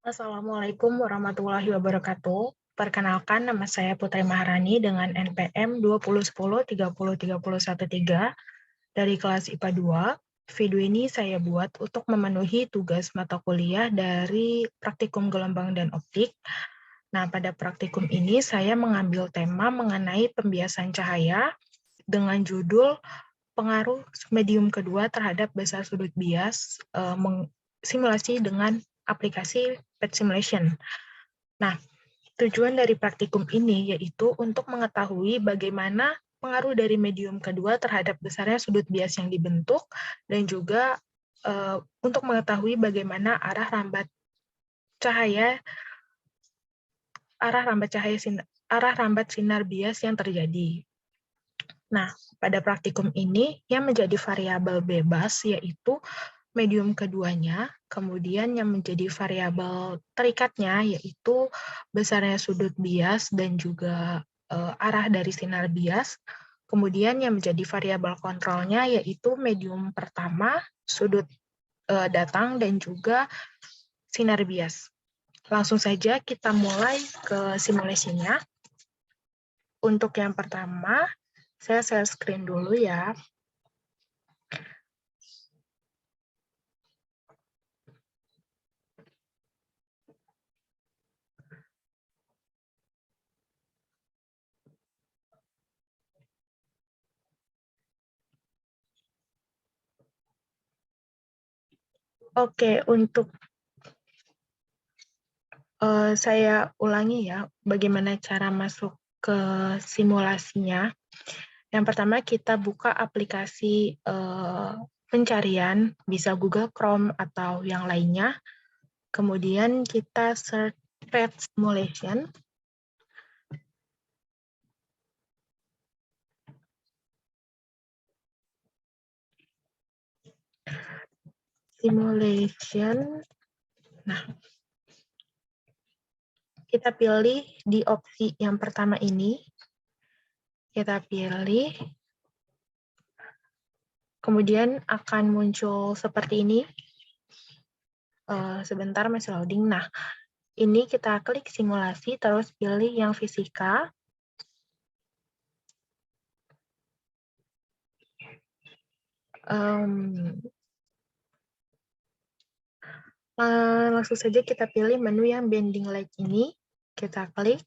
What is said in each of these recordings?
Assalamualaikum warahmatullahi wabarakatuh. Perkenalkan, nama saya Putri Maharani dengan NPM 2010 30 3013 dari kelas IPA 2. Video ini saya buat untuk memenuhi tugas mata kuliah dari Praktikum Gelombang dan Optik. Nah, pada praktikum ini saya mengambil tema mengenai pembiasan cahaya dengan judul pengaruh medium kedua terhadap besar sudut bias, simulasi dengan aplikasi PET simulation. Nah, tujuan dari praktikum ini yaitu untuk mengetahui bagaimana pengaruh dari medium kedua terhadap besarnya sudut bias yang dibentuk, dan juga untuk mengetahui bagaimana cahaya arah rambat sinar bias yang terjadi. Nah, pada praktikum ini yang menjadi variabel bebas yaitu medium keduanya, kemudian yang menjadi variabel terikatnya yaitu besarnya sudut bias dan juga arah dari sinar bias. Kemudian yang menjadi variabel kontrolnya yaitu medium pertama, sudut datang, dan juga sinar bias. Langsung saja kita mulai ke simulasinya. Untuk yang pertama, saya share screen dulu ya. Oke, untuk saya ulangi ya, bagaimana cara masuk ke simulasinya. Yang pertama, kita buka aplikasi pencarian, bisa Google Chrome atau yang lainnya. Kemudian kita search PET simulation. Nah, kita pilih di opsi yang pertama ini. Kita pilih, kemudian akan muncul seperti ini. Sebentar masih loading. Nah, ini kita klik simulasi, terus pilih yang fisika. Langsung saja kita pilih menu yang bending light ini. Kita klik.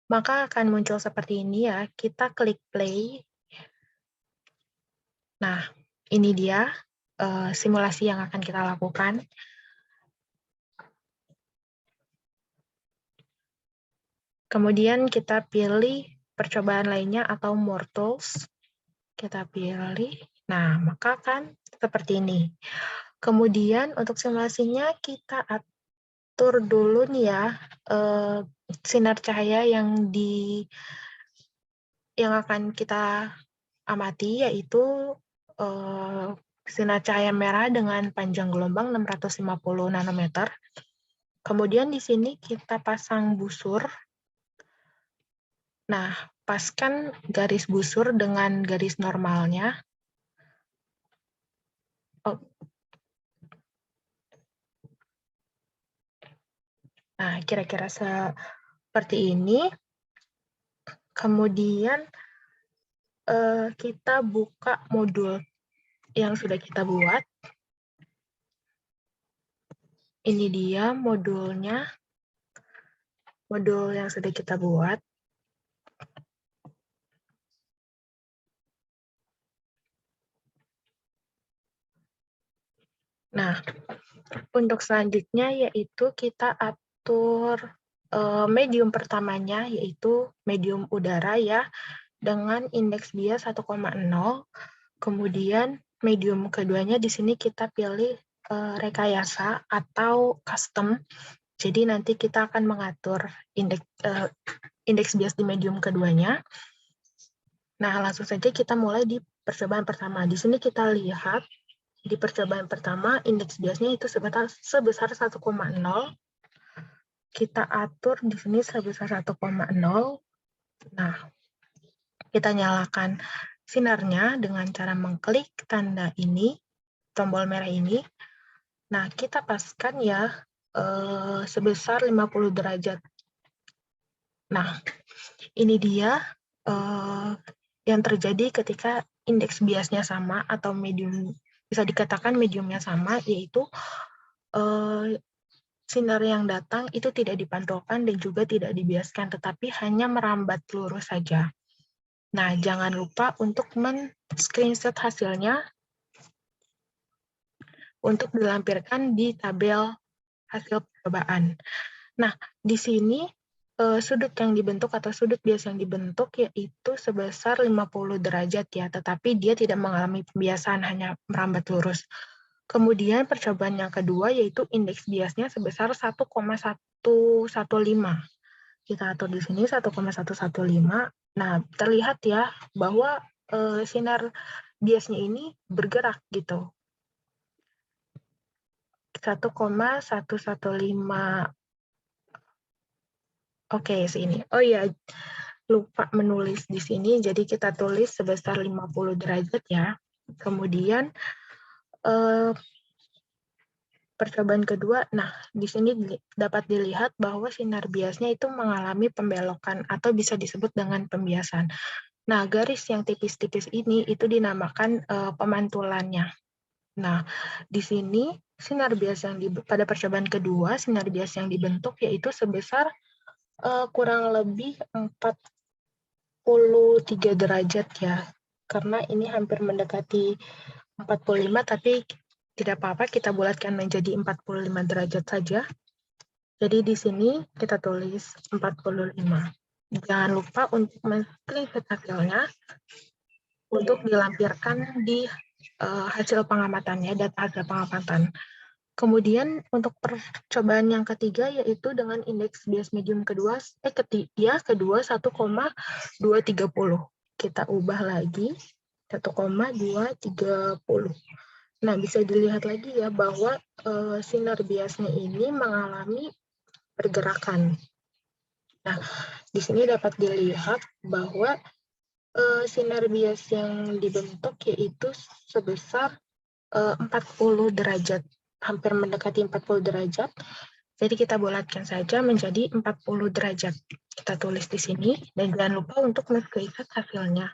Maka akan muncul seperti ini ya. Kita klik play. Nah, ini dia simulasi yang akan kita lakukan. Kemudian kita pilih percobaan lainnya atau more tools. Kita pilih. Nah, maka akan seperti ini. Kemudian untuk simulasinya kita atur dulu nih ya, sinar cahaya yang akan kita amati, yaitu sinar cahaya merah dengan panjang gelombang 650 nanometer. Kemudian di sini kita pasang busur. Nah, paskan garis busur dengan garis normalnya. Nah, kira-kira seperti ini. Kemudian kita buka modul yang sudah kita buat. Ini dia modulnya, modul yang sudah kita buat. Nah, untuk selanjutnya yaitu kita atur medium pertamanya, yaitu medium udara ya, dengan indeks bias 1,0. Kemudian medium keduanya di sini kita pilih rekayasa atau custom. Jadi nanti kita akan mengatur indeks bias di medium keduanya. Nah, langsung saja kita mulai di percobaan pertama. Di sini kita lihat di percobaan pertama indeks biasnya itu sebesar 1,0. Kita atur di sini sebesar 1,0. Nah, kita nyalakan sinarnya dengan cara mengklik tanda ini. tombol merah ini. Nah, kita paskan ya sebesar 50 derajat. Nah, ini dia yang terjadi ketika indeks biasnya sama atau medium, bisa dikatakan mediumnya sama, yaitu sinar yang datang itu tidak dipantulkan dan juga tidak dibiaskan, tetapi hanya merambat lurus saja. Nah, jangan lupa untuk men-screenshot hasilnya untuk dilampirkan di tabel hasil percobaan. Nah, di sini sudut yang dibentuk atau sudut bias yang dibentuk yaitu sebesar 50 derajat ya, tetapi dia tidak mengalami pembiasaan, hanya merambat lurus. Kemudian percobaan yang kedua yaitu indeks biasnya sebesar 1,115. Kita atur di sini 1,115. Nah, terlihat ya bahwa sinar biasnya ini bergerak gitu. 1,115. Oke, sini. Oh iya, lupa menulis di sini, jadi kita tulis sebesar 50 derajat ya. Kemudian percobaan kedua, nah di sini dapat dilihat bahwa sinar biasnya itu mengalami pembelokan atau bisa disebut dengan pembiasan. Nah, garis yang tipis-tipis ini itu dinamakan pemantulannya. Nah, di sini sinar bias yang pada percobaan kedua, sinar bias yang dibentuk yaitu sebesar kurang lebih 43 derajat ya. Karena ini hampir mendekati 45, tapi tidak apa-apa, kita bulatkan menjadi 45 derajat saja. Jadi di sini kita tulis 45. Jangan lupa untuk men-screenshot hasilnya untuk dilampirkan di hasil pengamatannya, data hasil pengamatan. Kemudian untuk percobaan yang ketiga yaitu dengan indeks bias medium kedua 1,230. Kita ubah lagi 1,230. Nah, bisa dilihat lagi ya bahwa sinar biasnya ini mengalami pergerakan. Nah, di sini dapat dilihat bahwa sinar bias yang dibentuk yaitu sebesar 40 derajat, hampir mendekati 40 derajat. Jadi kita bulatkan saja menjadi 40 derajat. Kita tulis di sini, dan jangan lupa untuk men-screenshot hasilnya.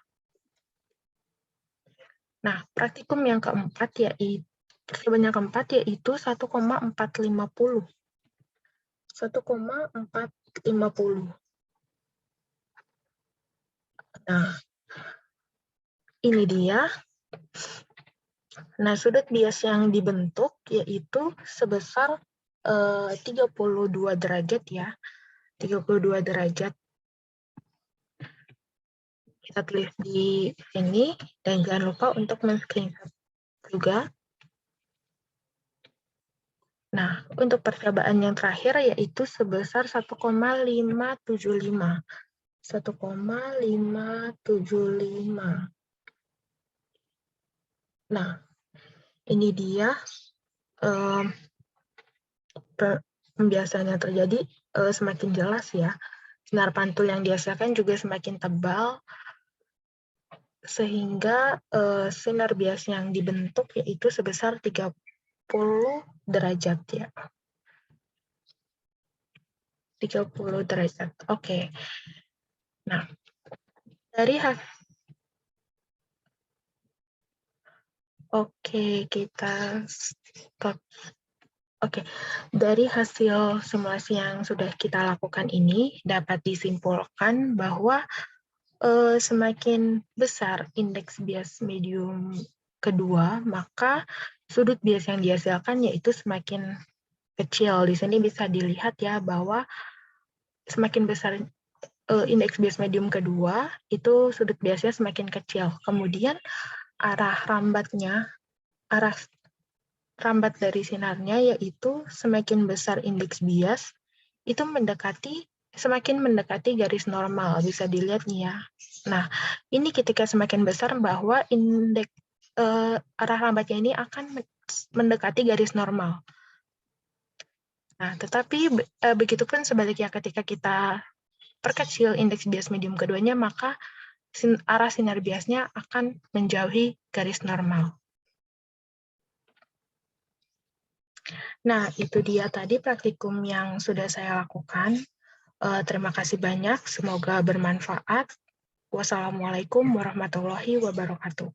Nah, praktikum yang keempat yaitu percobaan yang keempat yaitu 1,450. 1,450. Nah, ini dia. Nah, sudut bias yang dibentuk yaitu sebesar 32 derajat ya. 32 derajat. Kita tulis di sini, dan jangan lupa untuk men-screenshot juga. Nah, untuk percobaan yang terakhir yaitu sebesar 1,575. 1,575. Nah, ini dia pembiasaannya terjadi semakin jelas ya. Sinar pantul yang dihasilkan juga semakin tebal, sehingga sinar bias yang dibentuk yaitu sebesar 30 derajat ya. 30 derajat. Oke. Nah, dari kita stop. Oke, dari hasil simulasi yang sudah kita lakukan ini dapat disimpulkan bahwa semakin besar indeks bias medium kedua, maka sudut bias yang dihasilkan yaitu semakin kecil. Di sini bisa dilihat ya bahwa semakin besar indeks bias medium kedua, itu sudut biasnya semakin kecil. Kemudian arah rambat dari sinarnya yaitu semakin besar indeks bias, itu semakin mendekati garis normal, bisa dilihat nih ya. Nah, ini ketika semakin besar bahwa indeks arah rambatnya ini akan mendekati garis normal. Nah, tetapi begitupun sebaliknya ketika kita perkecil indeks bias medium keduanya, maka arah sinar biasnya akan menjauhi garis normal. Nah, itu dia tadi praktikum yang sudah saya lakukan. Terima kasih banyak, semoga bermanfaat. Wassalamualaikum warahmatullahi wabarakatuh.